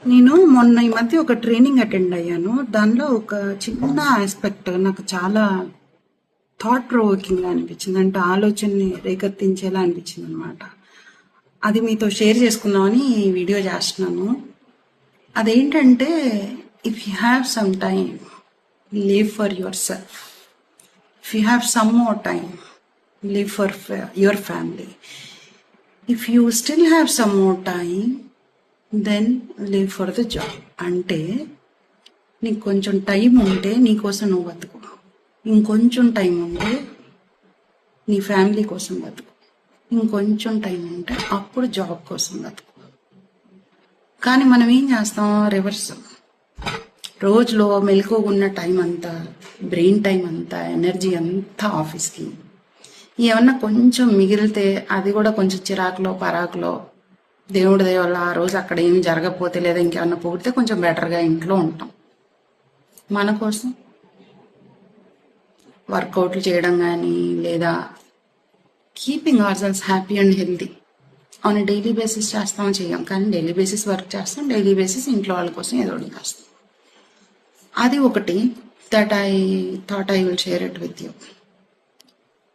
నేను మొన్న ఈ మధ్య ఒక ట్రైనింగ్ అటెండ్ అయ్యాను. దానిలో ఒక చిన్న ఆస్పెక్ట్ నాకు చాలా థాట్ ప్రొవోకింగ్ గా అనిపించింది. అంటే ఆలోచనని రేకెత్తించేలా అనిపించింది అనమాట. అది మీతో షేర్ చేసుకుందామని ఈ వీడియో చేస్తున్నాను. అదేంటంటే, if you have some time, live for yourself. If you have some more time, live for your family. If you still have some more time, then live for the job. అంటే నీకు కొంచెం time ఉంటే నీకోసం నువ్వు బతుకు, ఇంకొంచెం time ఉంటే నీ ఫ్యామిలీ కోసం బతుకు, ఇంకొంచెం టైం ఉంటే అప్పుడు జాబ్ కోసం బతుకు. కానీ మనం ఏం చేస్తాం? రివర్స్. రోజులో మెలకువగున్న టైం అంతా, బ్రెయిన్ టైం అంతా, ఎనర్జీ అంతా ఆఫీస్కి. ఏమన్నా కొంచెం మిగిలితే అది కూడా కొంచెం చిరాకులో పరాకులో, దేవుడి దయ వల్ల ఆ రోజు అక్కడ ఏమి జరగకపోతే లేదా ఇంకేమన్నా పోతే కొంచెం బెటర్గా ఇంట్లో ఉంటాం. మన కోసం వర్కౌట్లు చేయడం కానీ, లేదా keeping our cells happy and healthy on daily basis చేస్తాం చేయం. కానీ డైలీ బేసిస్ వర్క్ చేస్తాం, డైలీ బేసిస్ ఇంట్లో వాళ్ళ కోసం ఏదో ఒకటి చేస్తాం. అది ఒకటి that I thought I will share it with you.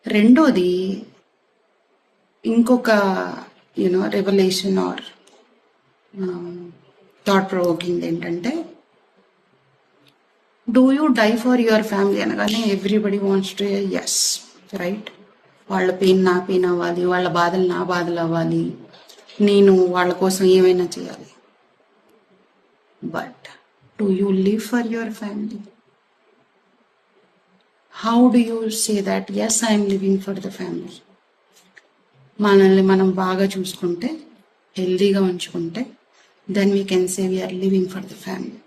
రెండోది, ఇంకొక రెవల్యూషన్ ఆర్ థాట్ ప్రొవోకింగ్ ఏంటంటే, do you die for your family అనగానే everybody wants to yes, right. వాళ్ళ పెయిన్ నా పెయిన్ అవ్వాలి, వాళ్ళ బాధలు నా బాధలు అవ్వాలి, నేను వాళ్ళ కోసం ఏమైనా చేయాలి. But do you live for your family? How do you say that yes I'm living for the family? మనల్ని మనం బాగా చూసుకుంటే, హెల్దీగా ఉంచుకుంటే, then we can say we're living for the family.